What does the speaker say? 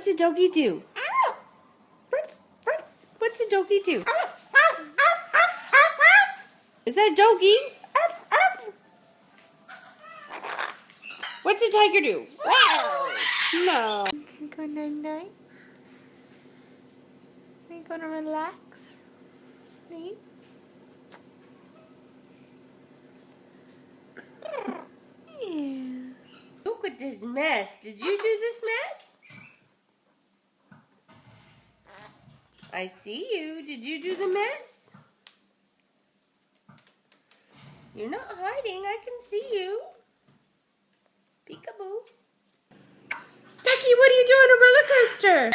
What's a doggy do? What's a doggy do? Is that a doggy? What's a tiger do? No. You go night-night? Are you gonna relax? Sleep? Yeah. Look at this mess. Did you do this mess? I see you. Did you do the mess? You're not hiding. I can see you. Peekaboo. Ducky, what are you doing on a roller coaster?